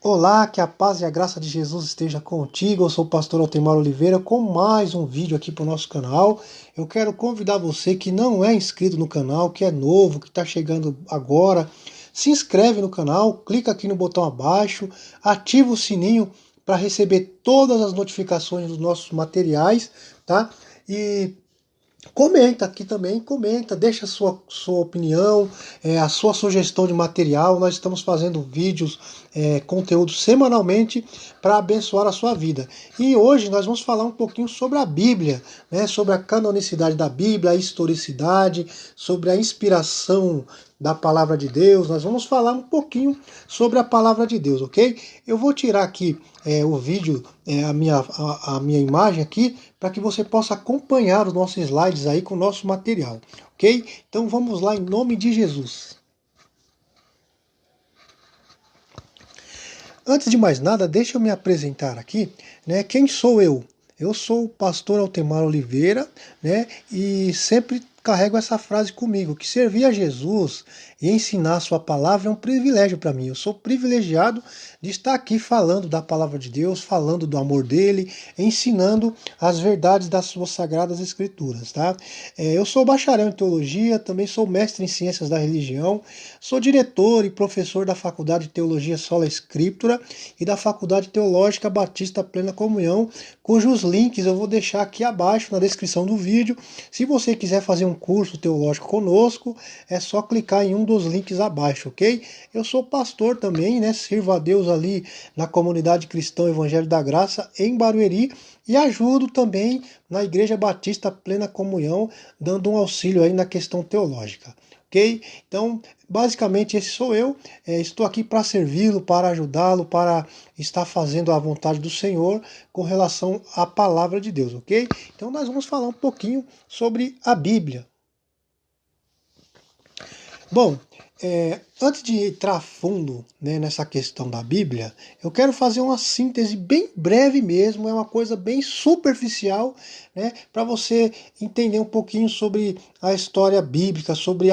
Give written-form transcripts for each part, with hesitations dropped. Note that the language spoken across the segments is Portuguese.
Olá, que a paz e a graça de Jesus esteja contigo. Eu sou o pastor Altemar Oliveira com mais um vídeo aqui para o nosso canal. Eu quero convidar você que não é inscrito no canal, que é novo, que está chegando agora, se inscreve no canal, clica aqui no botão abaixo, ativa o sininho para receber todas as notificações dos nossos materiais, tá? E comenta aqui também, deixa a sua opinião, a sua sugestão de material. Nós estamos fazendo vídeos, conteúdo semanalmente para abençoar a sua vida. E hoje nós vamos falar um pouquinho sobre a Bíblia, né, sobre a canonicidade da Bíblia, a historicidade, sobre a inspiração da palavra de Deus. Nós vamos falar um pouquinho sobre a palavra de Deus, ok? Eu vou tirar aqui o vídeo, a minha imagem aqui, para que você possa acompanhar os nossos slides aí com o nosso material, ok? Então vamos lá em nome de Jesus. Antes de mais nada, deixa eu me apresentar aqui, né? Quem sou eu? Eu sou o pastor Altemar Oliveira, né? E sempre carrego essa frase comigo, que servir a Jesus e ensinar a sua palavra é um privilégio para mim. Eu sou privilegiado de estar aqui falando da palavra de Deus, falando do amor dele, ensinando as verdades das suas sagradas escrituras, tá? Eu sou bacharel em teologia, também sou mestre em ciências da religião, sou diretor e professor da Faculdade de Teologia Sola Scriptura e da Faculdade Teológica Batista Plena Comunhão, cujos links eu vou deixar aqui abaixo na descrição do vídeo. Se você quiser fazer um curso teológico conosco, é só clicar em um dos links abaixo, ok? Eu sou pastor também, né? Sirvo a Deus ali na comunidade cristã Evangelho da Graça em Barueri e ajudo também na Igreja Batista Plena Comunhão, dando um auxílio aí na questão teológica. Ok? Então, basicamente esse sou eu, estou aqui para servi-lo, para ajudá-lo, para estar fazendo a vontade do Senhor com relação à palavra de Deus, ok? Então nós vamos falar um pouquinho sobre a Bíblia. Bom, antes de entrar a fundo, né, nessa questão da Bíblia, eu quero fazer uma síntese bem breve mesmo, é uma coisa bem superficial, né, para você entender um pouquinho sobre a história bíblica, sobre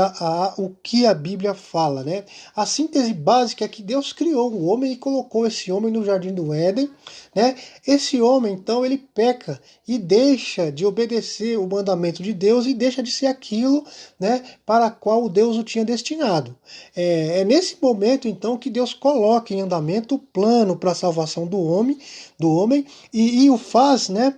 o que a Bíblia fala, né? A síntese básica é que Deus criou o homem e colocou esse homem no jardim do Éden, né? Esse homem, então, ele peca e deixa de obedecer o mandamento de Deus e deixa de ser aquilo, né, para qual Deus o tinha destinado. É nesse momento, então, que Deus coloca em andamento o plano para a salvação do homem e o faz, né,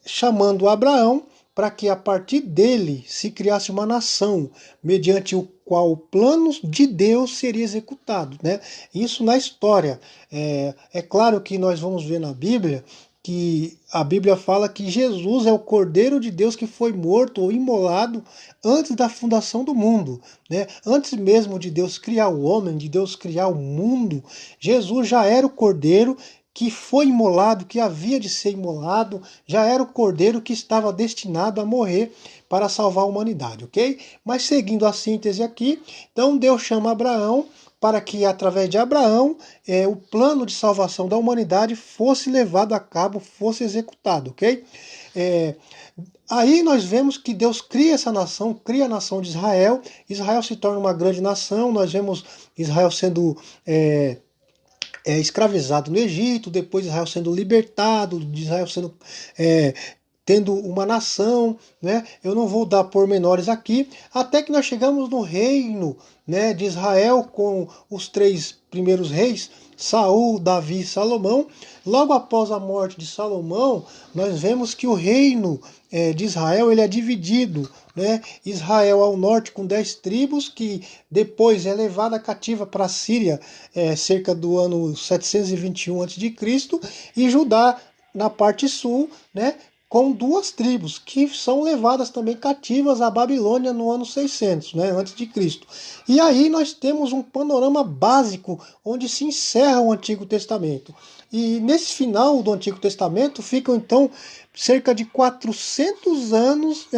chamando Abraão para que a partir dele se criasse uma nação, mediante o qual o plano de Deus seria executado, né? Isso na história. É claro que nós vamos ver na Bíblia que a Bíblia fala que Jesus é o Cordeiro de Deus que foi morto ou imolado antes da fundação do mundo, né? Antes mesmo de Deus criar o homem, de Deus criar o mundo, Jesus já era o Cordeiro que foi imolado, que havia de ser imolado, já era o Cordeiro que estava destinado a morrer para salvar a humanidade, ok? Mas seguindo a síntese aqui, então Deus chama Abraão para que através de Abraão o plano de salvação da humanidade fosse levado a cabo, fosse executado, ok? Aí nós vemos que Deus cria essa nação, cria a nação de Israel, Israel se torna uma grande nação, nós vemos Israel sendo escravizado no Egito, depois Israel sendo libertado, Israel sendo tendo uma nação, né? Eu não vou dar pormenores aqui, até que nós chegamos no reino, né, de Israel com os 3 primeiros reis, Saul, Davi e Salomão. Logo após a morte de Salomão, nós vemos que o reino de Israel ele é dividido, né? Israel ao norte com 10 tribos, que depois é levada cativa para a Síria, cerca do ano 721 a.C., e Judá na parte sul, né, com 2 tribos, que são levadas também cativas à Babilônia no ano 600, né, antes de Cristo. E aí nós temos um panorama básico, onde se encerra o Antigo Testamento. E nesse final do Antigo Testamento ficam então cerca de 400 anos,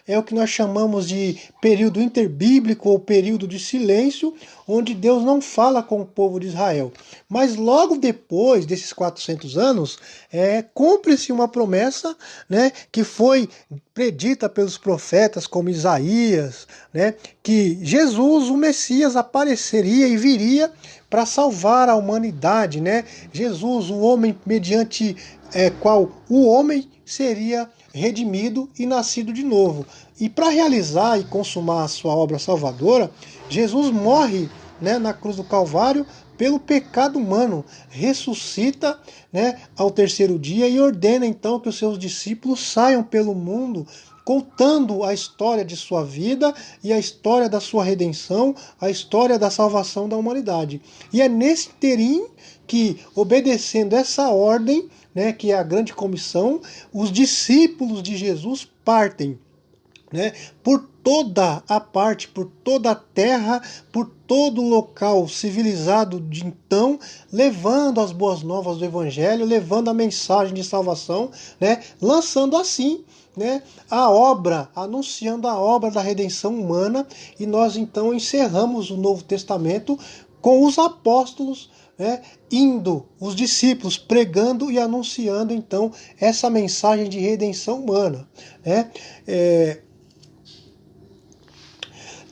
é o que nós chamamos de período interbíblico ou período de silêncio, onde Deus não fala com o povo de Israel. Mas logo depois desses 400 anos, cumpre-se uma promessa, né, que foi predita pelos profetas como Isaías, né, que Jesus, o Messias, apareceria e viria para salvar a humanidade, né? Jesus, o homem mediante qual o homem seria redimido e nascido de novo. E para realizar e consumar a sua obra salvadora, Jesus morre, né, na cruz do Calvário pelo pecado humano, ressuscita, né, ao terceiro dia e ordena então que os seus discípulos saiam pelo mundo contando a história de sua vida e a história da sua redenção, a história da salvação da humanidade. E é nesse interim que, obedecendo essa ordem, né, que é a grande comissão, os discípulos de Jesus partem, né, por toda a parte, por toda a terra, por todo o local civilizado de então, levando as boas novas do Evangelho, levando a mensagem de salvação, né, lançando assim, né, a obra, anunciando a obra da redenção humana. E nós então encerramos o Novo Testamento com os apóstolos, né, indo, os discípulos pregando e anunciando então essa mensagem de redenção humana, né?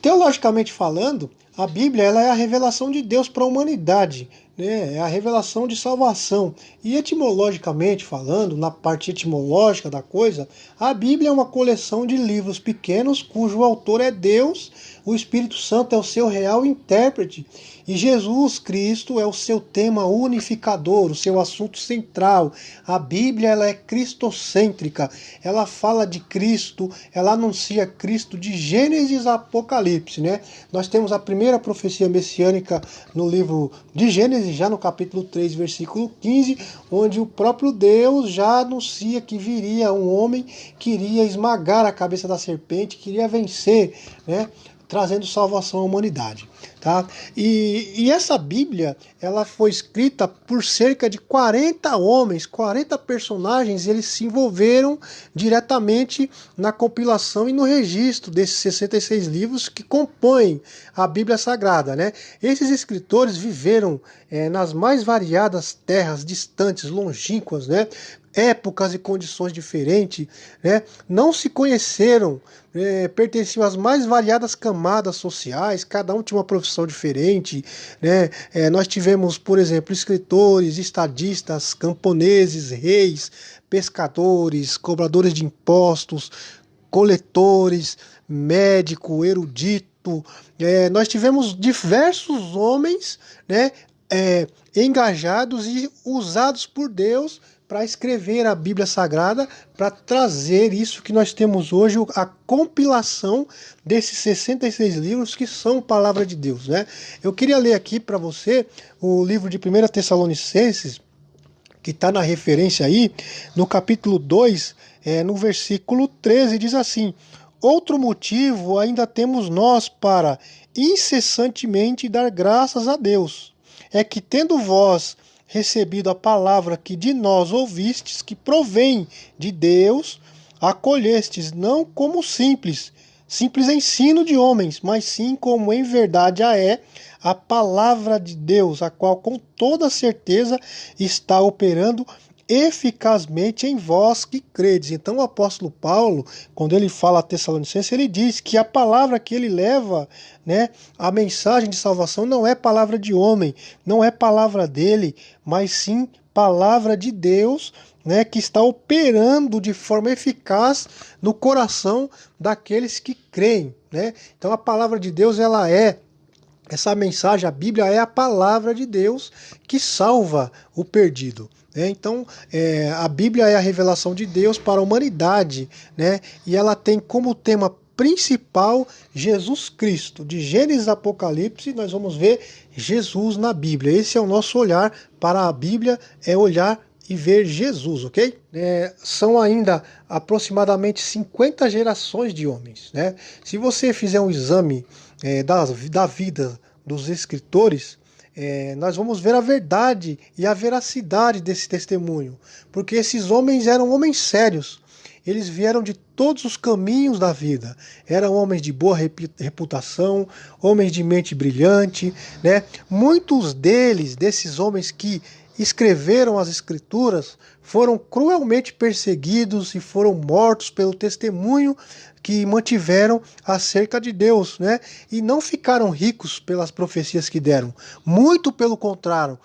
Teologicamente falando, a Bíblia ela é a revelação de Deus para a humanidade, né? É a revelação de salvação. E etimologicamente falando, na parte etimológica da coisa, a Bíblia é uma coleção de livros pequenos cujo autor é Deus, o Espírito Santo é o seu real intérprete e Jesus Cristo é o seu tema unificador, o seu assunto central. A Bíblia ela é cristocêntrica, ela fala de Cristo, ela anuncia Cristo de Gênesis a Apocalipse, né? Nós temos a primeira profecia messiânica no livro de Gênesis, já no capítulo 3, versículo 15, onde o próprio Deus já anuncia que viria um homem que iria esmagar a cabeça da serpente, queria vencer, né, trazendo salvação à humanidade, tá? E essa Bíblia, ela foi escrita por cerca de 40 homens, 40 personagens, eles se envolveram diretamente na compilação e no registro desses 66 livros que compõem a Bíblia Sagrada, né? Esses escritores viveram nas mais variadas terras distantes, longínquas, né? Épocas e condições diferentes, né? Não se conheceram, pertenciam às mais variadas camadas sociais, cada um tinha uma profissão diferente, né? Nós tivemos, por exemplo, escritores, estadistas, camponeses, reis, pescadores, cobradores de impostos, coletores, médico, erudito. Nós tivemos diversos homens, né, engajados e usados por Deus para escrever a Bíblia Sagrada, para trazer isso que nós temos hoje, a compilação desses 66 livros que são palavra de Deus, né? Eu queria ler aqui para você o livro de 1 Tessalonicenses, que está na referência aí, no capítulo 2, no versículo 13, diz assim: outro motivo ainda temos nós para incessantemente dar graças a Deus, é que tendo vós recebido a palavra que de nós ouvistes, que provém de Deus, acolhestes não como simples ensino de homens, mas sim como em verdade a palavra de Deus, a qual com toda certeza está operando eficazmente em vós que credes. Então o apóstolo Paulo, quando ele fala a Tessalonicenses, ele diz que a palavra que ele leva, né, a mensagem de salvação não é palavra de homem, não é palavra dele, mas sim palavra de Deus, né, que está operando de forma eficaz no coração daqueles que creem, né? Então a palavra de Deus, essa mensagem, a Bíblia é a palavra de Deus que salva o perdido. Então, a Bíblia é a revelação de Deus para a humanidade, né? E ela tem como tema principal Jesus Cristo. De Gênesis a Apocalipse, nós vamos ver Jesus na Bíblia. Esse é o nosso olhar para a Bíblia, é olhar e ver Jesus, ok? São ainda aproximadamente 50 gerações de homens, né? Se você fizer um exame da vida dos escritores, nós vamos ver a verdade e a veracidade desse testemunho, porque esses homens eram homens sérios, eles vieram de todos os caminhos da vida. Eram homens de boa reputação, homens de mente brilhante, né? Muitos deles, desses homens que escreveram as escrituras, foram cruelmente perseguidos e foram mortos pelo testemunho que mantiveram acerca de Deus, né? E não ficaram ricos pelas profecias que deram. Muito pelo contrário,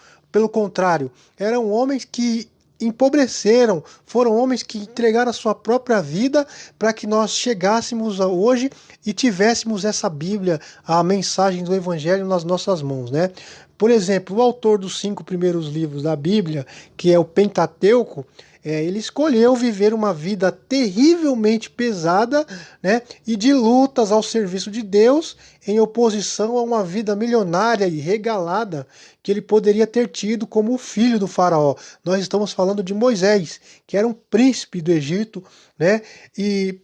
eram homens que empobreceram, foram homens que entregaram a sua própria vida para que nós chegássemos a hoje e tivéssemos essa Bíblia, a mensagem do Evangelho nas nossas mãos, né? Por exemplo, o autor dos 5 primeiros livros da Bíblia, que é o Pentateuco, ele escolheu viver uma vida terrivelmente pesada, né, e de lutas ao serviço de Deus, em oposição a uma vida milionária e regalada que ele poderia ter tido como o filho do faraó. Nós estamos falando de Moisés, que era um príncipe do Egito, né, e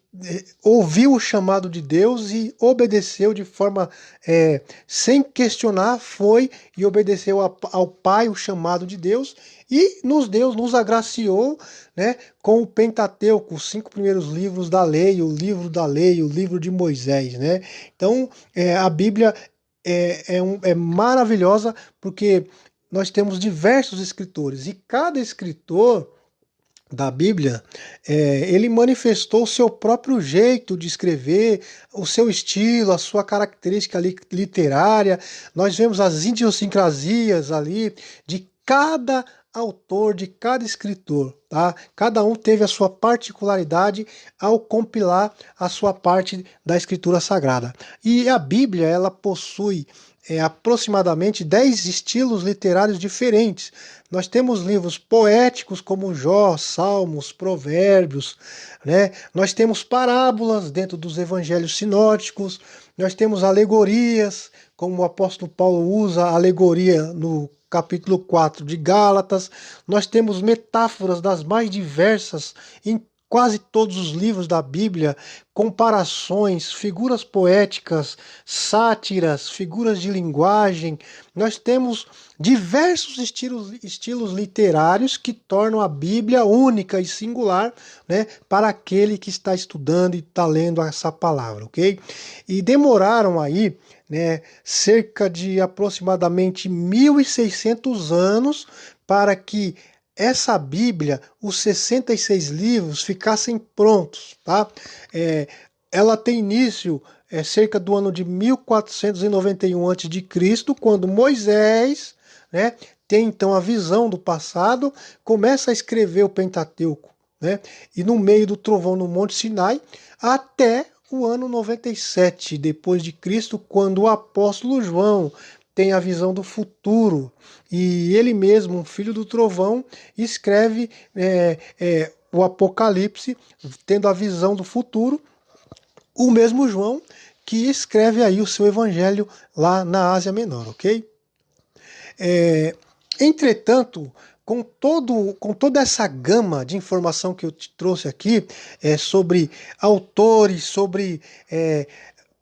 ouviu o chamado de Deus e obedeceu de forma sem questionar, foi e obedeceu ao Pai o chamado de Deus, e Deus nos agraciou, né, com o Pentateuco, os 5 primeiros livros da lei, o livro da lei, o livro de Moisés, né? Então, a Bíblia é maravilhosa porque nós temos diversos escritores e cada escritor da Bíblia, ele manifestou o seu próprio jeito de escrever, o seu estilo, a sua característica literária. Nós vemos as idiosincrasias ali de cada autor, de cada escritor, tá? Cada um teve a sua particularidade ao compilar a sua parte da Escritura Sagrada. E a Bíblia, ela possui aproximadamente 10 estilos literários diferentes. Nós temos livros poéticos como Jó, Salmos, Provérbios, né? Nós temos parábolas dentro dos evangelhos sinóticos, nós temos alegorias, como o apóstolo Paulo usa a alegoria no capítulo 4 de Gálatas. Nós temos metáforas das mais diversas em quase todos os livros da Bíblia, comparações, figuras poéticas, sátiras, figuras de linguagem. Nós temos diversos estilos literários que tornam a Bíblia única e singular, né, para aquele que está estudando e está lendo essa palavra, ok? E demoraram aí, né, cerca de aproximadamente 1.600 anos para que essa Bíblia, os 66 livros, ficassem prontos, tá? Ela tem início cerca do ano de 1491 a.C., quando Moisés, né, tem então a visão do passado, começa a escrever o Pentateuco, né? E no meio do trovão no Monte Sinai, até o ano 97 depois de Cristo, quando o apóstolo João tem a visão do futuro, e ele mesmo, um filho do trovão, escreve o Apocalipse, tendo a visão do futuro, o mesmo João que escreve aí o seu evangelho lá na Ásia Menor, ok? Entretanto, com toda essa gama de informação que eu te trouxe aqui, sobre autores, sobre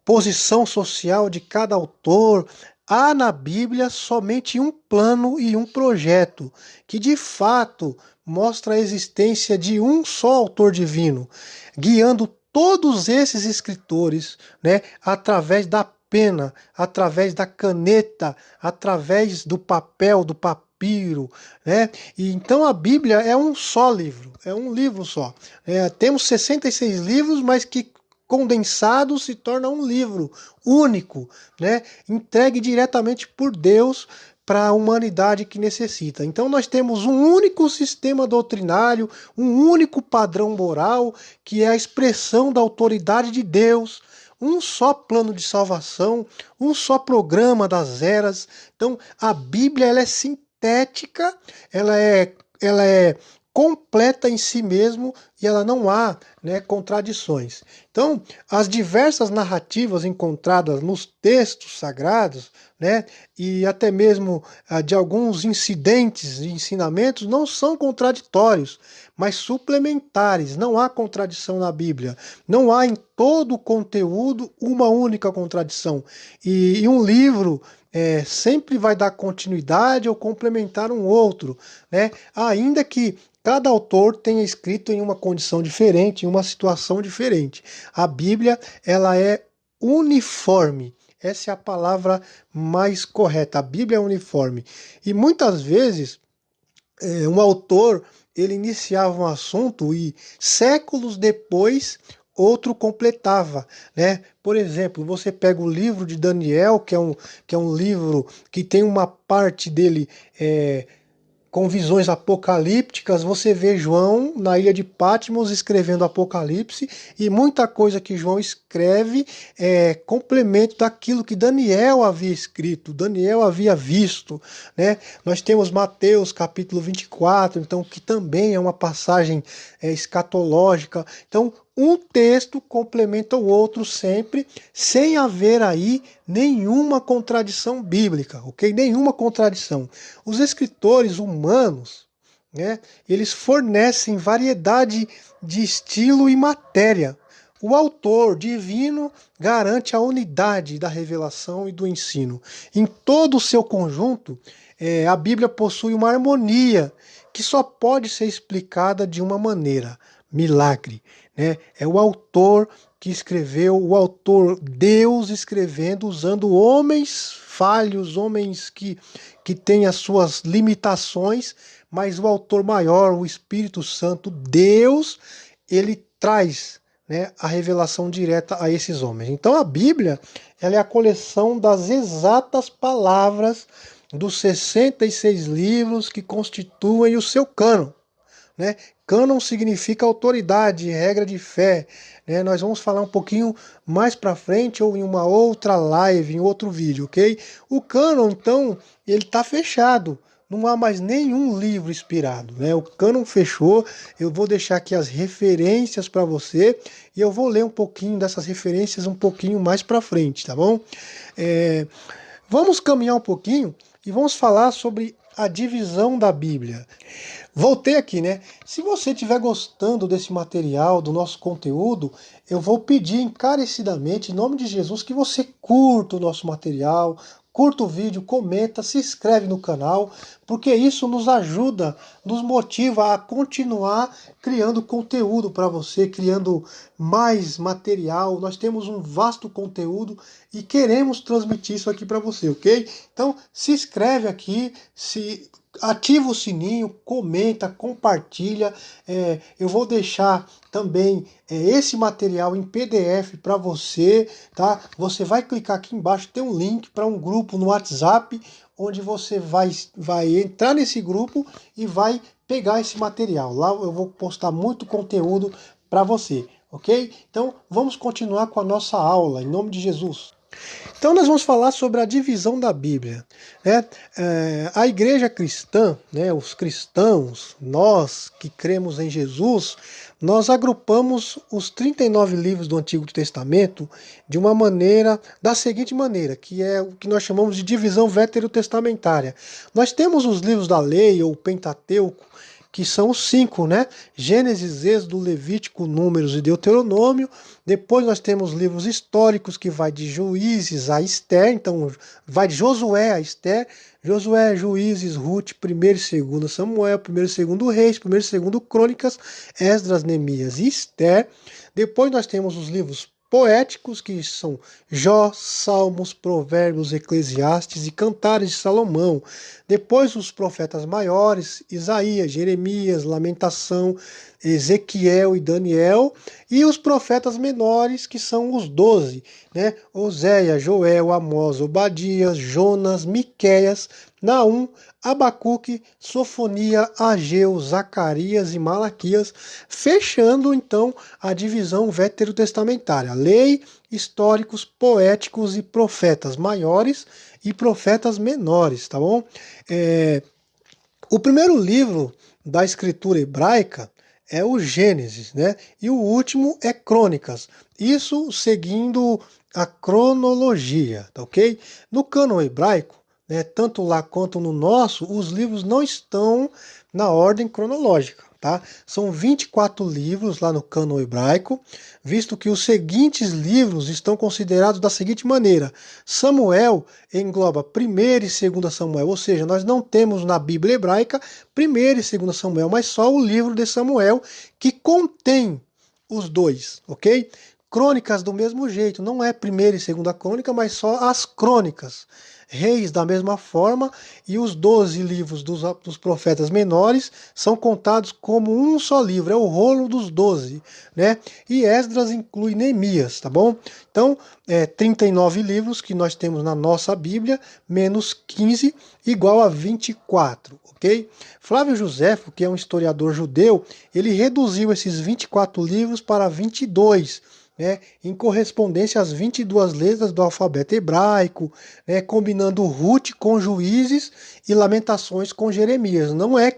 posição social de cada autor, há na Bíblia somente um plano e um projeto, que de fato mostra a existência de um só autor divino, guiando todos esses escritores, né, através da pena, através da caneta, através do papel, do papiro, né? E então a Bíblia é um só livro, é um livro só. Temos 66 livros, mas que condensado se torna um livro único, né? Entregue diretamente por Deus para a humanidade que necessita. Então nós temos um único sistema doutrinário, um único padrão moral, que é a expressão da autoridade de Deus, um só plano de salvação, um só programa das eras. Então a Bíblia, ela é sintética, ela é completa em si mesmo, e ela não há, né, contradições. Então, as diversas narrativas encontradas nos textos sagrados, né, e até mesmo de alguns incidentes e ensinamentos não são contraditórios, mas suplementares. Não há contradição na Bíblia. Não há em todo o conteúdo uma única contradição. E um livro sempre vai dar continuidade ou complementar um outro, né? Ainda que cada autor tenha escrito em uma condição diferente, em uma situação diferente. A Bíblia, ela é uniforme. Essa é a palavra mais correta. A Bíblia é uniforme. E muitas vezes, um autor, ele iniciava um assunto e séculos depois outro completava, né? Por exemplo, você pega o livro de Daniel, que é um livro que tem uma parte dele com visões apocalípticas. Você vê João na ilha de Patmos escrevendo Apocalipse, e muita coisa que João escreve é complemento daquilo que Daniel havia escrito, Daniel havia visto, né? Nós temos Mateus capítulo 24, então, que também é uma passagem escatológica. Então, um texto complementa o outro sempre, sem haver aí nenhuma contradição bíblica, ok? Nenhuma contradição. Os escritores humanos, né, eles fornecem variedade de estilo e matéria. O autor divino garante a unidade da revelação e do ensino. Em todo o seu conjunto, a Bíblia possui uma harmonia que só pode ser explicada de uma maneira: milagre. Né? É o autor que escreveu, o autor Deus escrevendo, usando homens falhos, homens que têm as suas limitações, mas o autor maior, o Espírito Santo, Deus, ele traz, né, a revelação direta a esses homens. Então a Bíblia, ela é a coleção das exatas palavras dos 66 livros que constituem o seu cânon. Né? Cânon significa autoridade, regra de fé. Né? Nós vamos falar um pouquinho mais para frente ou em uma outra live, em outro vídeo, ok? O cânon, então, ele está fechado. Não há mais nenhum livro inspirado, né? O cânon fechou. Eu vou deixar aqui as referências para você e eu vou ler um pouquinho dessas referências um pouquinho mais para frente, tá bom? Vamos caminhar um pouquinho e vamos falar sobre a divisão da Bíblia. Voltei aqui, né? Se você estiver gostando desse material, do nosso conteúdo, eu vou pedir encarecidamente, em nome de Jesus, que você curta o nosso material, curta o vídeo, comenta, se inscreve no canal, porque isso nos ajuda, nos motiva a continuar criando conteúdo para você, criando mais material. Nós temos um vasto conteúdo e queremos transmitir isso aqui para você, ok? Então, se inscreve aqui, ativa o sininho, comenta, compartilha. Eu vou deixar também esse material em PDF para você, tá? Você vai clicar aqui embaixo, tem um link para um grupo no WhatsApp, onde você vai entrar nesse grupo e vai pegar esse material. Lá eu vou postar muito conteúdo para você, ok? Então vamos continuar com a nossa aula, em nome de Jesus. Então nós vamos falar sobre a divisão da Bíblia. Né? A igreja cristã, né, os cristãos, nós que cremos em Jesus, nós agrupamos os 39 livros do Antigo Testamento da seguinte maneira, que é o que nós chamamos de divisão veterotestamentária. Nós temos os livros da lei, ou Pentateuco, que são os 5, né? Gênesis, Êxodo, Levítico, Números e Deuteronômio. Depois nós temos livros históricos, que vai de Juízes a Esther, então vai de Josué a Esther, Josué, Juízes, Ruth, 1º e 2º Samuel, 1º e 2º Reis, 1º e 2º Crônicas, Esdras, Neemias e Esther. Depois nós temos os livros poéticos, que são Jó, Salmos, Provérbios, Eclesiastes e Cantares de Salomão. Depois os profetas maiores, Isaías, Jeremias, Lamentação, Ezequiel e Daniel. E os profetas menores, que são os 12, né? Oséias, Joel, Amós, Obadias, Jonas, Miqueias, Naum, Abacuque, Sofonia, Ageu, Zacarias e Malaquias, fechando então a divisão veterotestamentária: lei, históricos, poéticos e profetas maiores e profetas menores, tá bom? O primeiro livro da escritura hebraica é o Gênesis, né? E o último é Crônicas. Isso seguindo a cronologia, tá ok? No cânon hebraico, né, tanto lá quanto no nosso, os livros não estão na ordem cronológica. Tá? São 24 livros lá no cânon hebraico, visto que os seguintes livros estão considerados da seguinte maneira: Samuel engloba 1º e 2º Samuel, ou seja, nós não temos na Bíblia hebraica 1º e 2º Samuel, mas só o livro de Samuel que contém os dois, ok? Crônicas do mesmo jeito, não é 1ª e 2ª crônica, mas só as crônicas. Reis da mesma forma, e os 12 livros dos profetas menores são contados como um só livro, é o rolo dos 12, né? E Esdras inclui Neemias, tá bom? Então, 39 livros que nós temos na nossa Bíblia, menos 15, igual a 24, ok? Flávio Josefo, que é um historiador judeu, ele reduziu esses 24 livros para 22, em correspondência às 22 letras do alfabeto hebraico, combinando Ruth com Juízes e Lamentações com Jeremias.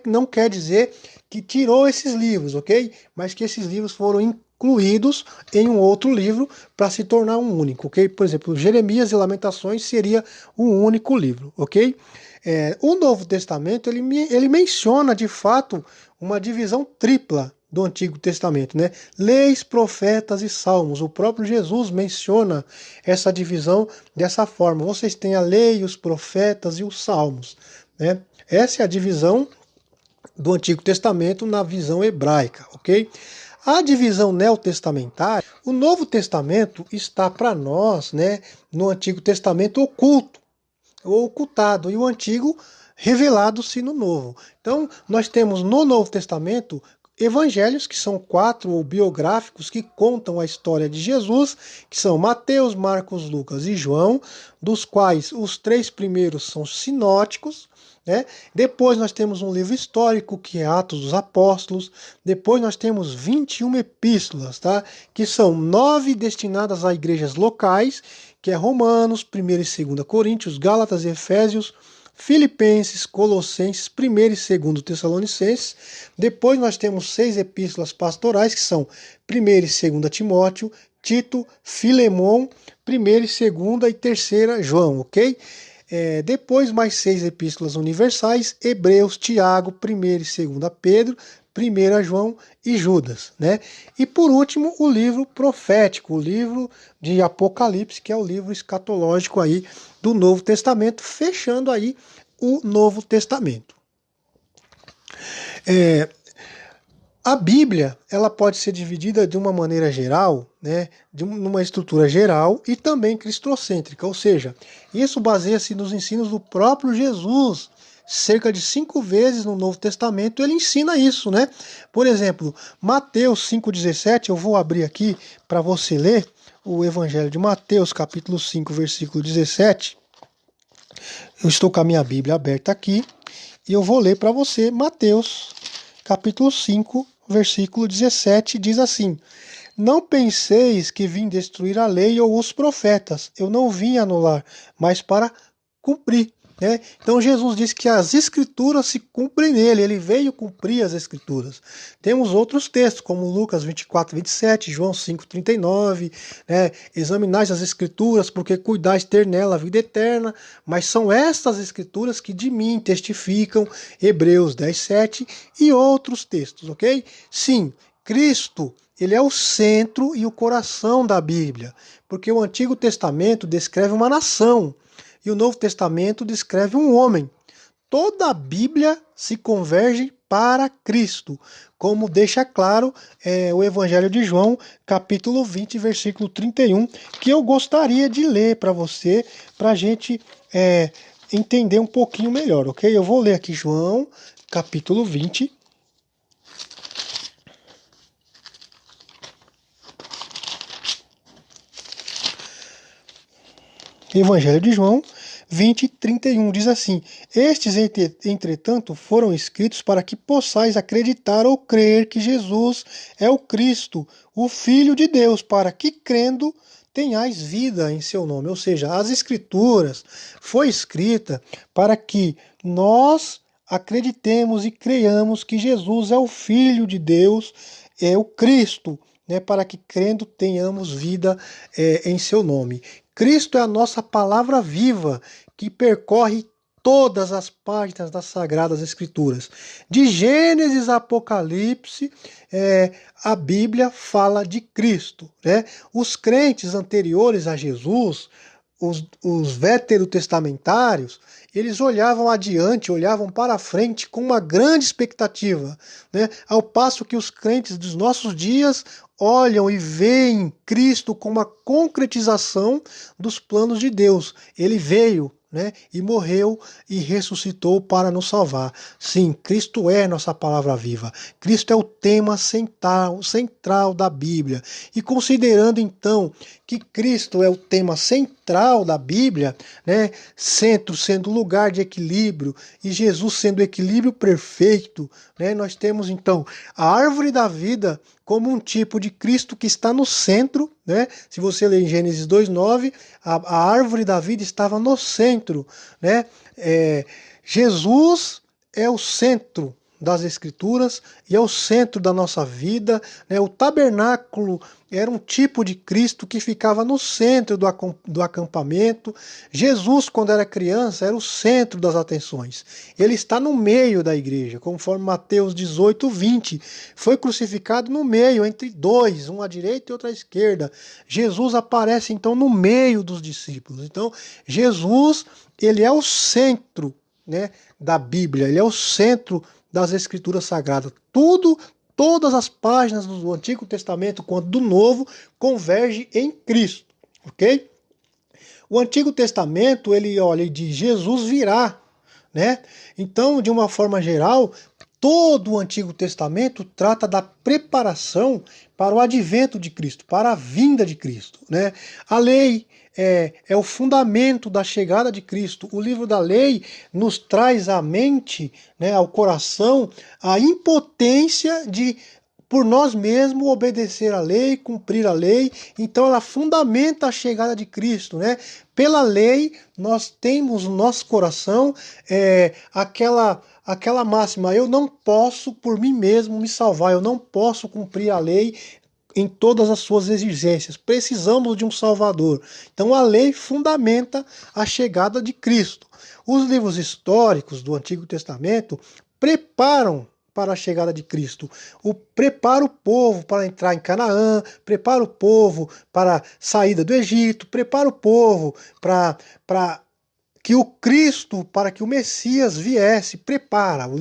Não quer dizer que tirou esses livros, ok? Mas que esses livros foram incluídos em um outro livro para se tornar um único, ok? Por exemplo, Jeremias e Lamentações seria um único livro, ok? O Novo Testamento ele menciona de fato uma divisão tripla do Antigo Testamento, né? Leis, profetas e salmos. O próprio Jesus menciona essa divisão dessa forma. Vocês têm a lei, os profetas e os salmos, né? Essa é a divisão do Antigo Testamento na visão hebraica, ok? A divisão neotestamentária, o Novo Testamento está para nós, né, no Antigo Testamento oculto, ou ocultado, e o Antigo revelado-se no Novo. Então, nós temos no Novo Testamento evangelhos, que são 4 biográficos que contam a história de Jesus, que são Mateus, Marcos, Lucas e João, dos quais os 3 primeiros são sinóticos, né? Depois nós temos um livro histórico, que é Atos dos Apóstolos. Depois nós temos 21 epístolas, tá? Que são 9 destinadas a igrejas locais, que é Romanos, 1ª e 2ª Coríntios, Gálatas e Efésios, Filipenses, Colossenses, 1º e 2º Tessalonicenses. Depois nós temos 6 epístolas pastorais, que são 1ª e 2ª Timóteo, Tito, Filemão, 1ª e 2ª e 3ª João, ok? Depois mais 6 epístolas universais, Hebreus, Tiago, 1ª e 2ª Pedro, 1ª João e Judas, né? E por último, o livro profético, o livro de Apocalipse, que é o livro escatológico aí do Novo Testamento, fechando aí o Novo Testamento. A Bíblia, ela pode ser dividida de uma maneira geral, né, numa estrutura geral e também cristocêntrica, ou seja, isso baseia-se nos ensinos do próprio Jesus. Cerca de 5 vezes no Novo Testamento ele ensina isso, né? Por exemplo, Mateus 5,17, eu vou abrir aqui para você ler o Evangelho de Mateus, capítulo 5, versículo 17. Eu estou com a minha Bíblia aberta aqui e eu vou ler para você Mateus, capítulo 5, versículo 17, diz assim: Não penseis que vim destruir a lei ou os profetas. Eu não vim anular, mas para cumprir. Né? Então Jesus disse que as escrituras se cumprem nele, ele veio cumprir as escrituras. Temos outros textos, como Lucas 24, 27, João 5, 39, né? Examinais as escrituras, porque cuidais ter nela a vida eterna, mas são estas escrituras que de mim testificam, Hebreus 10, 7 e outros textos, ok? Sim, Cristo, ele é o centro e o coração da Bíblia, porque o Antigo Testamento descreve uma nação, e o Novo Testamento descreve um homem. Toda a Bíblia se converge para Cristo, como deixa claro o Evangelho de João, capítulo 20, versículo 31, que eu gostaria de ler para você, para a gente entender um pouquinho melhor, ok? Eu vou ler aqui João, capítulo 20. Evangelho de João 20, 31 diz assim: Estes, entretanto, foram escritos para que possais acreditar ou crer que Jesus é o Cristo, o Filho de Deus, para que, crendo, tenhais vida em seu nome. Ou seja, as Escrituras foi escrita para que nós acreditemos e creiamos que Jesus é o Filho de Deus, é o Cristo, né, para que, crendo, tenhamos vida em seu nome. Cristo é a nossa palavra viva, que percorre todas as páginas das Sagradas Escrituras. De Gênesis a Apocalipse, a Bíblia fala de Cristo, né? Os crentes anteriores a Jesus, os veterotestamentários, eles olhavam adiante, olhavam para frente com uma grande expectativa, né? Ao passo que os crentes dos nossos dias olham e veem Cristo como a concretização dos planos de Deus. Ele veio, né, e morreu e ressuscitou para nos salvar. Sim, Cristo é nossa palavra viva. Cristo é o tema central da Bíblia. E considerando então que Cristo é o tema central da Bíblia, né, centro sendo lugar de equilíbrio e Jesus sendo o equilíbrio perfeito, né, nós temos então a árvore da vida como um tipo de Cristo que está no centro, né? Se você ler em Gênesis 2:9, a árvore da vida estava no centro, né? Jesus é o centro das Escrituras e é o centro da nossa vida, né? O tabernáculo era um tipo de Cristo que ficava no centro do acampamento. Jesus, quando era criança, era o centro das atenções. Ele está no meio da igreja, conforme Mateus 18:20. Foi crucificado no meio, entre dois, um à direita e outro à esquerda. Jesus aparece, então, no meio dos discípulos. Então, Jesus, ele é o centro, né, da Bíblia, ele é o centro das Escrituras Sagradas. Todas as páginas do Antigo Testamento quanto do Novo convergem em Cristo, ok? O Antigo Testamento, ele diz Jesus virá, né? Então, de uma forma geral, todo o Antigo Testamento trata da preparação para o advento de Cristo, para a vinda de Cristo, né? A lei é o fundamento da chegada de Cristo. O livro da lei nos traz à mente, né, ao coração, a impotência de, por nós mesmos, obedecer a lei, cumprir a lei. Então ela fundamenta a chegada de Cristo, né? Pela lei, nós temos no nosso coração aquela máxima: eu não posso por mim mesmo me salvar, eu não posso cumprir a lei em todas as suas exigências. Precisamos de um Salvador. Então a lei fundamenta a chegada de Cristo. Os livros históricos do Antigo Testamento preparam para a chegada de Cristo. Prepara o povo para entrar em Canaã, prepara o povo para a saída do Egito, prepara o povo para que o Cristo, para que o Messias viesse, prepara. Os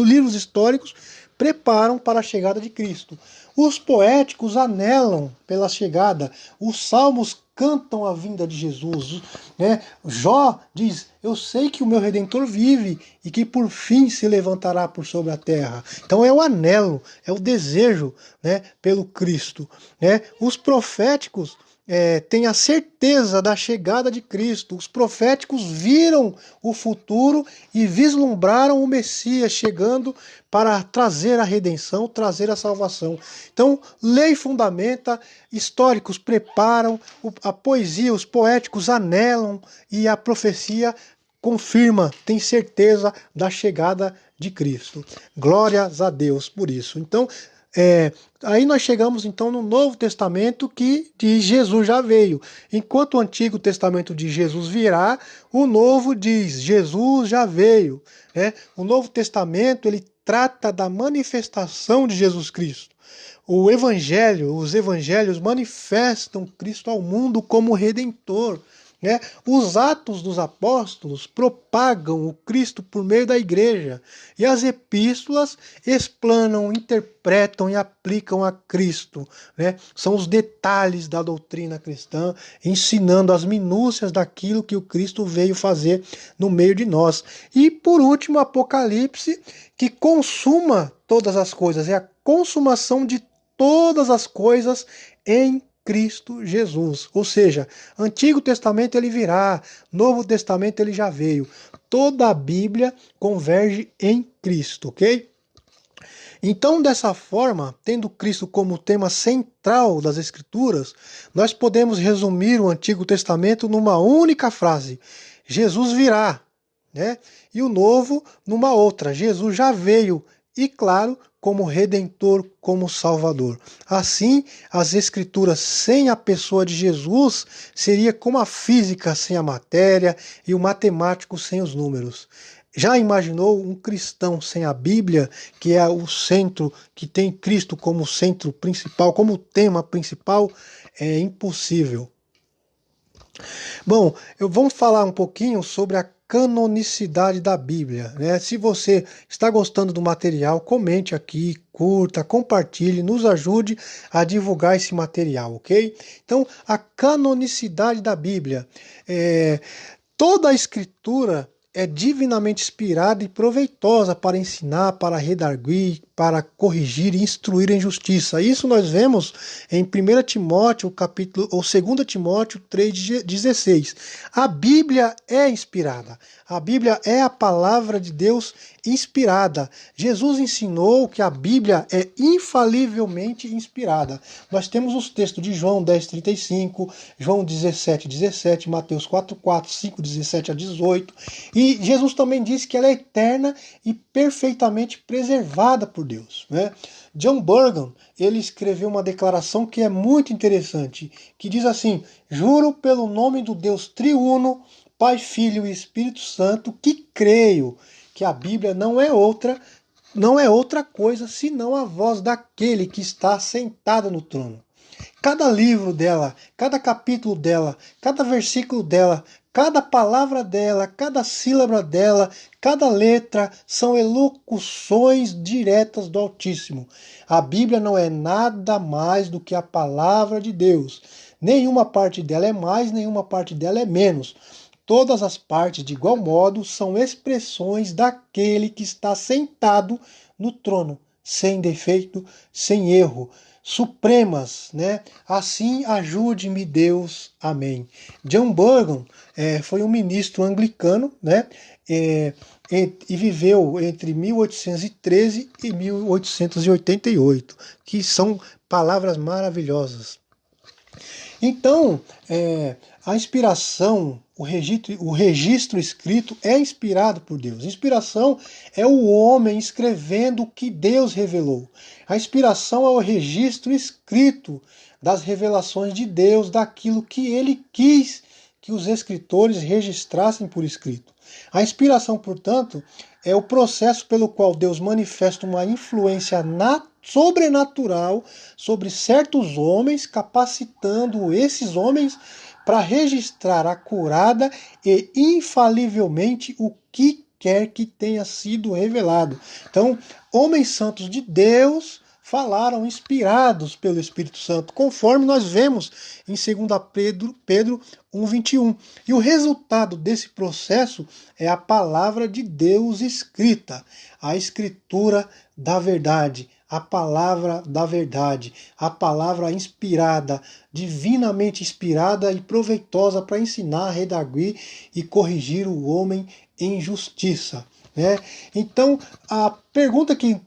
livros históricos preparam para a chegada de Cristo. Os poéticos anelam pela chegada. Os salmos cantam a vinda de Jesus, né? Jó diz: eu sei que o meu Redentor vive e que por fim se levantará por sobre a terra. Então é o anelo, é o desejo, né, pelo Cristo, né? Os proféticos têm a certeza da chegada de Cristo. Os proféticos viram o futuro e vislumbraram o Messias chegando para trazer a redenção, trazer a salvação. Então, lei fundamenta, históricos preparam, a poesia, os poéticos anelam e a profecia confirma, tem certeza da chegada de Cristo. Glórias a Deus por isso. Então, aí nós chegamos então no Novo Testamento, que diz Jesus já veio. Enquanto o Antigo Testamento diz Jesus virá, o Novo diz Jesus já veio, né? O Novo Testamento, ele trata da manifestação de Jesus Cristo. Os evangelhos manifestam Cristo ao mundo como Redentor, né? Os Atos dos Apóstolos propagam o Cristo por meio da igreja, e as epístolas explanam, interpretam e aplicam a Cristo, né? São os detalhes da doutrina cristã, ensinando as minúcias daquilo que o Cristo veio fazer no meio de nós. E por último, Apocalipse, que consuma todas as coisas, é a consumação de todas as coisas em Cristo Jesus. Ou seja, Antigo Testamento ele virá, Novo Testamento ele já veio. Toda a Bíblia converge em Cristo, ok? Então, dessa forma, tendo Cristo como tema central das Escrituras, nós podemos resumir o Antigo Testamento numa única frase: Jesus virá, né? E o Novo numa outra: Jesus já veio e, claro, como Redentor, como Salvador. Assim, as Escrituras sem a pessoa de Jesus seria como a física sem a matéria e o matemático sem os números. Já imaginou um cristão sem a Bíblia, que é o centro, que tem Cristo como centro principal, como tema principal? É impossível. Bom, vamos falar um pouquinho sobre a canonicidade da Bíblia, né? Se você está gostando do material, comente aqui, curta, compartilhe, nos ajude a divulgar esse material, ok? Então, a canonicidade da Bíblia. Toda a Escritura é divinamente inspirada e proveitosa para ensinar, para redarguir, para corrigir e instruir em justiça. Isso nós vemos em 1 Timóteo, capítulo, ou 2 Timóteo 3,16. A Bíblia é inspirada. A Bíblia é a palavra de Deus inspirada. Jesus ensinou que a Bíblia é infalivelmente inspirada. Nós temos os textos de João 10,35, João 17,17, Mateus 4,4, 5,17 a 18. E Jesus também disse que ela é eterna e perfeitamente preservada por Deus, né? John Burgon, ele escreveu uma declaração que é muito interessante, que diz assim: juro pelo nome do Deus triuno, Pai, Filho e Espírito Santo, que creio que a Bíblia não é outra coisa senão a voz daquele que está sentado no trono. Cada livro dela, cada capítulo dela, cada versículo dela, cada palavra dela, cada sílaba dela, cada letra são elocuções diretas do Altíssimo. A Bíblia não é nada mais do que a palavra de Deus. Nenhuma parte dela é mais, nenhuma parte dela é menos. Todas as partes, de igual modo, são expressões daquele que está sentado no trono, sem defeito, sem erro, supremas, né? Assim ajude-me Deus, amém. John Burgon foi um ministro anglicano, né? E viveu entre 1813 e 1888, que são palavras maravilhosas. Então, a inspiração, o registro escrito é inspirado por Deus. Inspiração é o homem escrevendo o que Deus revelou. A inspiração é o registro escrito das revelações de Deus, daquilo que ele quis que os escritores registrassem por escrito. A inspiração, portanto, é o processo pelo qual Deus manifesta uma influência sobrenatural sobre certos homens, capacitando esses homens para registrar acurada e infalivelmente o que quer que tenha sido revelado. Então, homens santos de Deus falaram inspirados pelo Espírito Santo, conforme nós vemos em 2 Pedro 1,21. E o resultado desse processo é a palavra de Deus escrita, a escritura da verdade, a palavra da verdade, a palavra inspirada, divinamente inspirada e proveitosa para ensinar, redarguir e corrigir o homem em justiça, né? Então, a pergunta que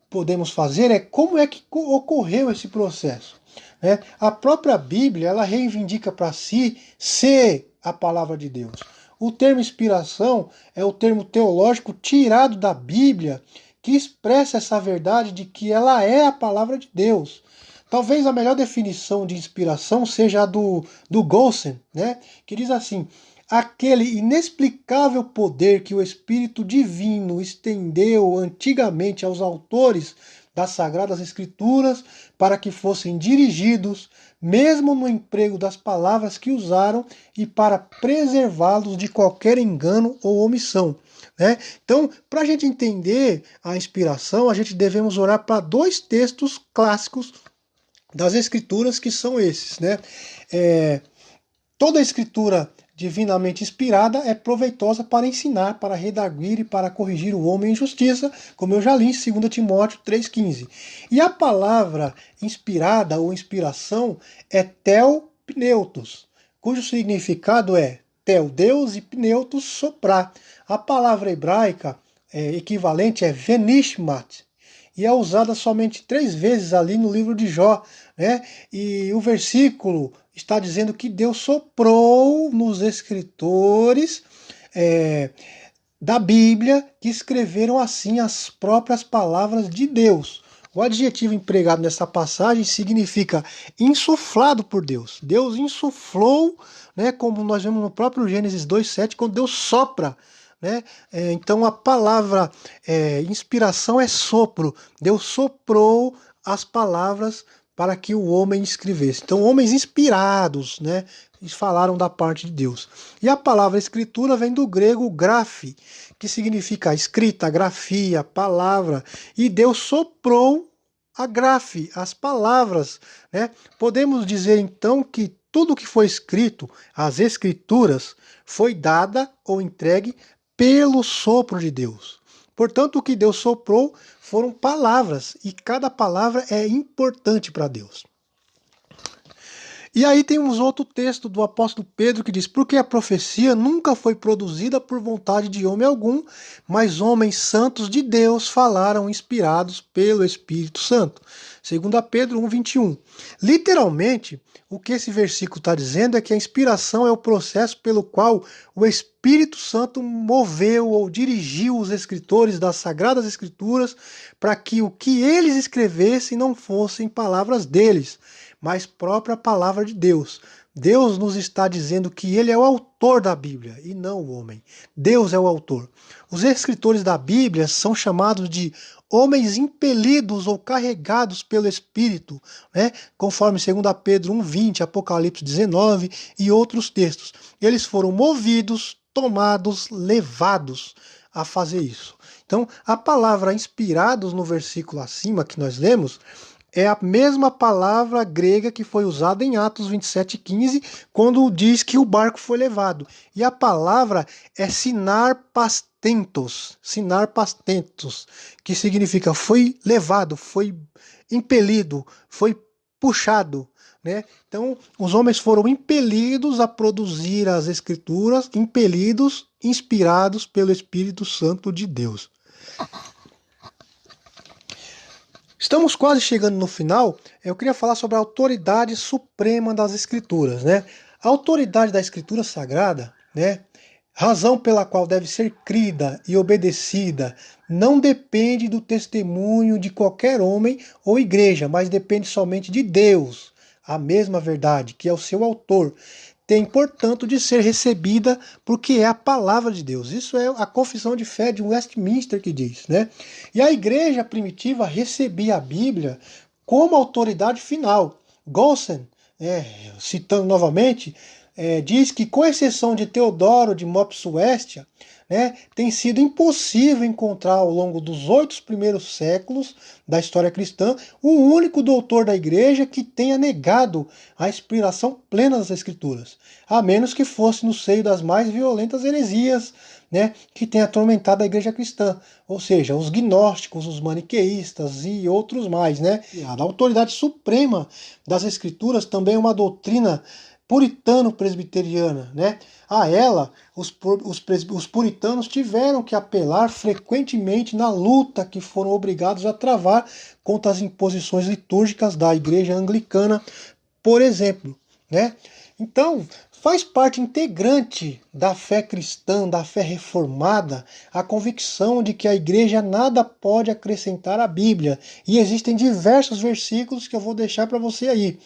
podemos fazer é como é que ocorreu esse processo, né? A própria Bíblia, ela reivindica para si ser a palavra de Deus. O termo inspiração é o termo teológico tirado da Bíblia que expressa essa verdade de que ela é a palavra de Deus. Talvez a melhor definição de inspiração seja a do Gossen, né? Que diz assim: aquele inexplicável poder que o Espírito Divino estendeu antigamente aos autores das Sagradas Escrituras para que fossem dirigidos, mesmo no emprego das palavras que usaram, e para preservá-los de qualquer engano ou omissão. Né? Então, para a gente entender a inspiração, a gente devemos olhar para dois textos clássicos das Escrituras, que são esses. Né? Toda a Escritura divinamente inspirada é proveitosa para ensinar, para redarguir e para corrigir o homem em justiça, como eu já li em 2 Timóteo 3,15. E a palavra inspirada ou inspiração é theopneutos, cujo significado é theo, Deus, e pneutos, soprar. A palavra hebraica equivalente é venishmat, e é usada somente 3 vezes ali no livro de Jó, né? E o versículo está dizendo que Deus soprou nos escritores da Bíblia que escreveram assim as próprias palavras de Deus. O adjetivo empregado nessa passagem significa insuflado por Deus. Deus insuflou, né, como nós vemos no próprio Gênesis 2:7, quando Deus sopra. Né? Então a palavra inspiração é sopro. Deus soprou as palavras para que o homem escrevesse. Então homens inspirados, né, falaram da parte de Deus. E a palavra escritura vem do grego graphe, que significa escrita, grafia, palavra. E Deus soprou a grafe, as palavras. Né? Podemos dizer então que tudo que foi escrito, as escrituras, foi dada ou entregue pelo sopro de Deus. Portanto, o que Deus soprou foram palavras, e cada palavra é importante para Deus. E aí temos outro texto do apóstolo Pedro que diz: porque a profecia nunca foi produzida por vontade de homem algum, mas homens santos de Deus falaram inspirados pelo Espírito Santo. 2 Pedro 1:21. Literalmente, o que esse versículo está dizendo é que a inspiração é o processo pelo qual o Espírito Santo moveu ou dirigiu os escritores das Sagradas Escrituras para que o que eles escrevessem não fossem palavras deles, mas própria palavra de Deus. Deus nos está dizendo que ele é o autor da Bíblia e não o homem. Deus é o autor. Os escritores da Bíblia são chamados de homens impelidos ou carregados pelo Espírito, né? Conforme 2 Pedro 1:20, Apocalipse 19 e outros textos. Eles foram movidos, tomados, levados a fazer isso. Então, a palavra inspirados no versículo acima que nós lemos é a mesma palavra grega que foi usada em Atos 27:15, quando diz que o barco foi levado. E a palavra é sinarpastentos, que significa foi levado, foi impelido, foi puxado. Né? Então, os homens foram impelidos a produzir as escrituras, impelidos, inspirados pelo Espírito Santo de Deus. Estamos quase chegando no final. Eu queria falar sobre a autoridade suprema das Escrituras, né? A autoridade da Escritura Sagrada, né, razão pela qual deve ser crida e obedecida, não depende do testemunho de qualquer homem ou igreja, mas depende somente de Deus, a mesma verdade, que é o seu autor. Tem, portanto, de ser recebida porque é a palavra de Deus. Isso é a confissão de fé de Westminster que diz, né? E a igreja primitiva recebia a Bíblia como autoridade final. Gossen, citando novamente, diz que, com exceção de Teodoro de Mopsuestia, tem sido impossível encontrar ao longo dos 8 primeiros séculos da história cristã um único doutor da igreja que tenha negado a inspiração plena das Escrituras, a menos que fosse no seio das mais violentas heresias, que tem atormentado a igreja cristã, ou seja, os gnósticos, os maniqueístas e outros mais. A autoridade suprema das Escrituras também é uma doutrina puritano-presbiteriana. A ela, os puritanos tiveram que apelar frequentemente na luta que foram obrigados a travar contra as imposições litúrgicas da igreja anglicana, por exemplo. Então, faz parte integrante da fé cristã, da fé reformada, a convicção de que a igreja nada pode acrescentar à Bíblia. E existem diversos versículos que eu vou deixar para você aí,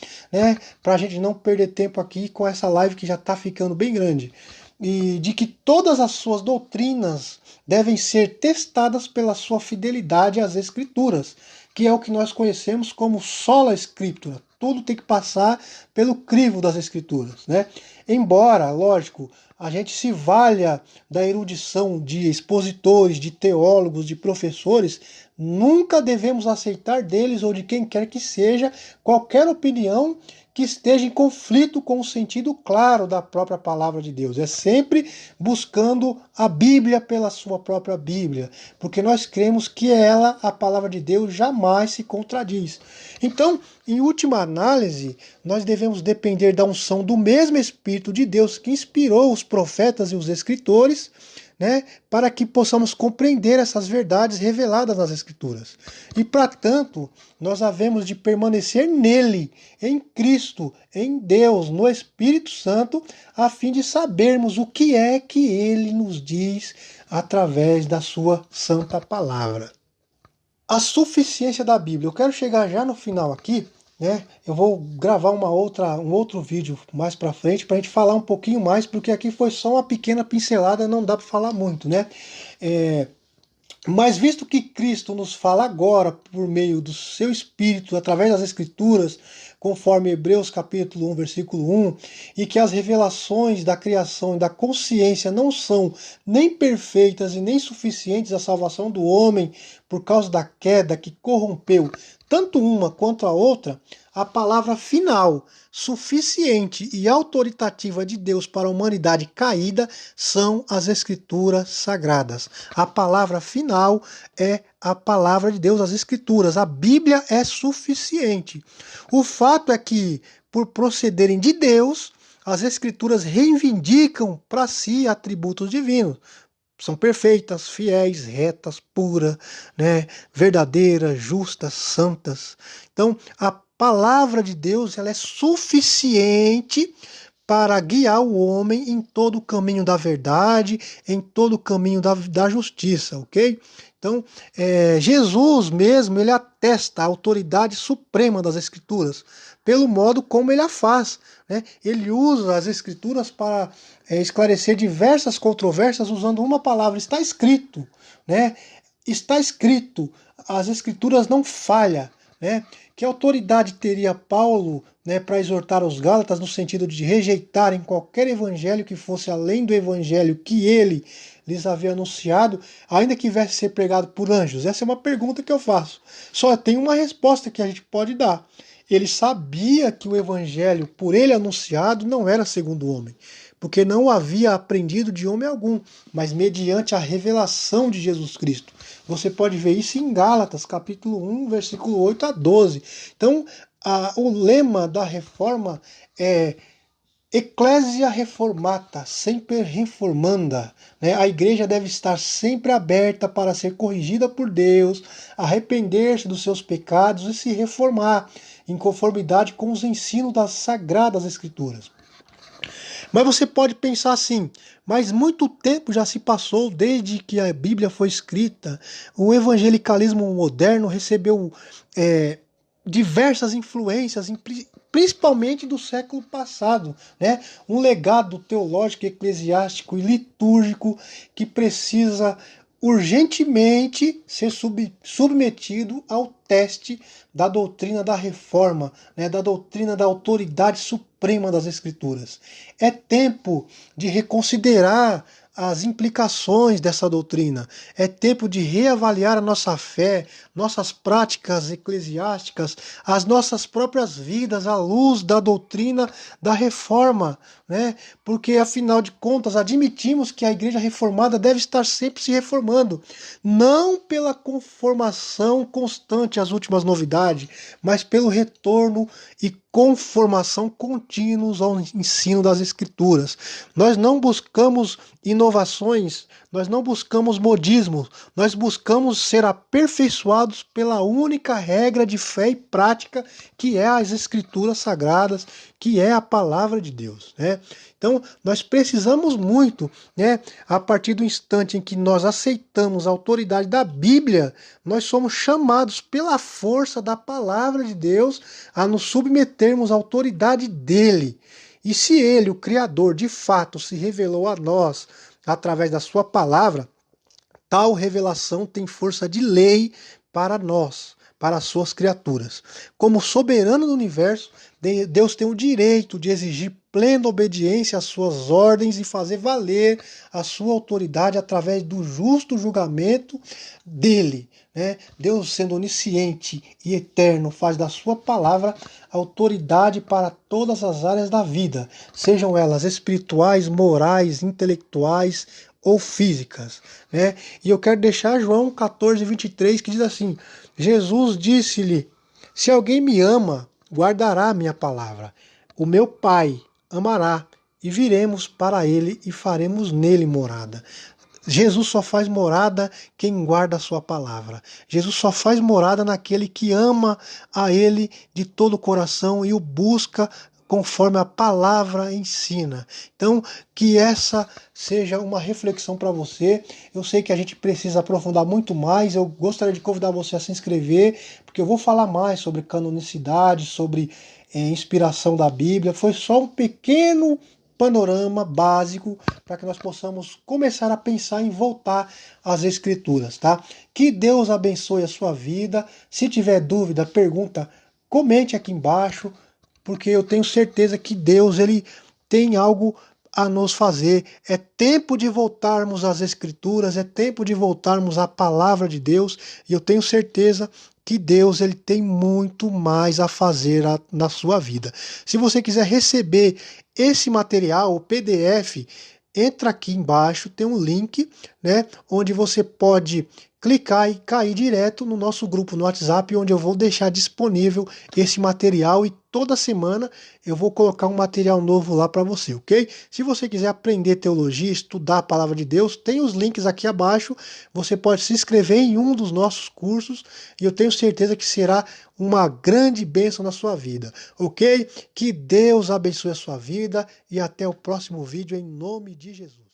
para a gente não perder tempo aqui com essa live que já está ficando bem grande. E de que todas as suas doutrinas devem ser testadas pela sua fidelidade às Escrituras, que é o que nós conhecemos como sola Scriptura. Tudo tem que passar pelo crivo das Escrituras. Embora, lógico, a gente se valha da erudição de expositores, de teólogos, de professores, nunca devemos aceitar deles ou de quem quer que seja qualquer opinião que esteja em conflito com o sentido claro da própria palavra de Deus. É sempre buscando a Bíblia pela sua própria Bíblia, porque nós cremos que ela, a palavra de Deus, jamais se contradiz. Então, em última análise, nós devemos depender da unção do mesmo Espírito de Deus que inspirou os profetas e os escritores, né, para que possamos compreender essas verdades reveladas nas Escrituras. E, para tanto, nós havemos de permanecer nele, em Cristo, em Deus, no Espírito Santo, a fim de sabermos o que é que ele nos diz através da sua santa palavra. A suficiência da Bíblia. Eu quero chegar já no final aqui, né? Eu vou gravar um outro vídeo mais para frente para a gente falar um pouquinho mais, porque aqui foi só uma pequena pincelada, não dá para falar muito, né? Mas visto que Cristo nos fala agora por meio do seu Espírito, através das Escrituras, conforme Hebreus capítulo 1, versículo 1, e que as revelações da criação e da consciência não são nem perfeitas e nem suficientes à salvação do homem por causa da queda que corrompeu tanto uma quanto a outra, a palavra final, suficiente e autoritativa de Deus para a humanidade caída são as Escrituras Sagradas. A palavra final é a palavra de Deus, as Escrituras. A Bíblia é suficiente. O fato é que, por procederem de Deus, as Escrituras reivindicam para si atributos divinos. São perfeitas, fiéis, retas, puras, né, verdadeiras, justas, santas. Então, a palavra de Deus ela é suficiente para guiar o homem em todo o caminho da verdade, em todo o caminho da justiça, ok? Então, Jesus mesmo, ele atesta a autoridade suprema das Escrituras, pelo modo como ele a faz, né? Ele usa as Escrituras para esclarecer diversas controvérsias usando uma palavra, está escrito, né? Está escrito, as Escrituras não falham, né? Que autoridade teria Paulo, né, para exortar os Gálatas no sentido de rejeitarem qualquer evangelho que fosse além do evangelho que ele lhes havia anunciado, ainda que viesse ser pregado por anjos? Essa é uma pergunta que eu faço. Só tem uma resposta que a gente pode dar. Ele sabia que o evangelho por ele anunciado não era segundo o homem, porque não o havia aprendido de homem algum, mas mediante a revelação de Jesus Cristo. Você pode ver isso em Gálatas, capítulo 1, versículo 8 a 12. Então, o lema da reforma é Ecclesia reformata, sempre reformanda. Né? A igreja deve estar sempre aberta para ser corrigida por Deus, arrepender-se dos seus pecados e se reformar, em conformidade com os ensinos das Sagradas Escrituras. Mas você pode pensar assim, mas muito tempo já se passou desde que a Bíblia foi escrita. O evangelicalismo moderno recebeu diversas influências, principalmente do século passado, né? Um legado teológico, eclesiástico e litúrgico que precisa urgentemente ser submetido ao teste da doutrina da reforma, né, da doutrina da autoridade suprema das Escrituras. É tempo de reconsiderar as implicações dessa doutrina. É tempo de reavaliar a nossa fé, nossas práticas eclesiásticas, as nossas próprias vidas à luz da doutrina da reforma, né? Porque, afinal de contas, admitimos que a igreja reformada deve estar sempre se reformando, não pela conformação constante às últimas novidades, mas pelo retorno e conformação contínuos ao ensino das Escrituras. Nós não buscamos inovações, nós não buscamos modismo, nós buscamos ser aperfeiçoados pela única regra de fé e prática que é as Escrituras Sagradas, que é a palavra de Deus, né? Então, nós precisamos muito, né? A partir do instante em que nós aceitamos a autoridade da Bíblia, nós somos chamados pela força da palavra de Deus a nos submetermos à autoridade dele. E se ele, o Criador, de fato se revelou a nós através da sua palavra, tal revelação tem força de lei para nós, para as suas criaturas. Como soberano do universo, Deus tem o direito de exigir plena obediência às suas ordens e fazer valer a sua autoridade através do justo julgamento dele, né? Deus, sendo onisciente e eterno, faz da sua palavra autoridade para todas as áreas da vida, sejam elas espirituais, morais, intelectuais ou físicas, né? E eu quero deixar João 14, 23, que diz assim: Jesus disse-lhe: se alguém me ama, guardará a minha palavra. O meu Pai amará, e viremos para ele e faremos nele morada. Jesus só faz morada quem guarda a sua palavra. Jesus só faz morada naquele que ama a Ele de todo o coração e o busca conforme a palavra ensina. Então, que essa seja uma reflexão para você. Eu sei que a gente precisa aprofundar muito mais. Eu gostaria de convidar você a se inscrever, porque eu vou falar mais sobre canonicidade, sobre inspiração da Bíblia. Foi só um pequeno panorama básico para que nós possamos começar a pensar em voltar às Escrituras, tá? Que Deus abençoe a sua vida. Se tiver dúvida, pergunta, comente aqui embaixo, porque eu tenho certeza que Deus ele tem algo a nos fazer. É tempo de voltarmos às Escrituras, é tempo de voltarmos à palavra de Deus, e eu tenho certeza que Deus ele tem muito mais a fazer na sua vida. Se você quiser receber esse material, o PDF, entra aqui embaixo, tem um link, né, onde você pode clicar e cair direto no nosso grupo no WhatsApp, onde eu vou deixar disponível esse material e toda semana eu vou colocar um material novo lá para você, ok? Se você quiser aprender teologia, estudar a palavra de Deus, tem os links aqui abaixo, você pode se inscrever em um dos nossos cursos e eu tenho certeza que será uma grande bênção na sua vida, ok? Que Deus abençoe a sua vida e até o próximo vídeo em nome de Jesus.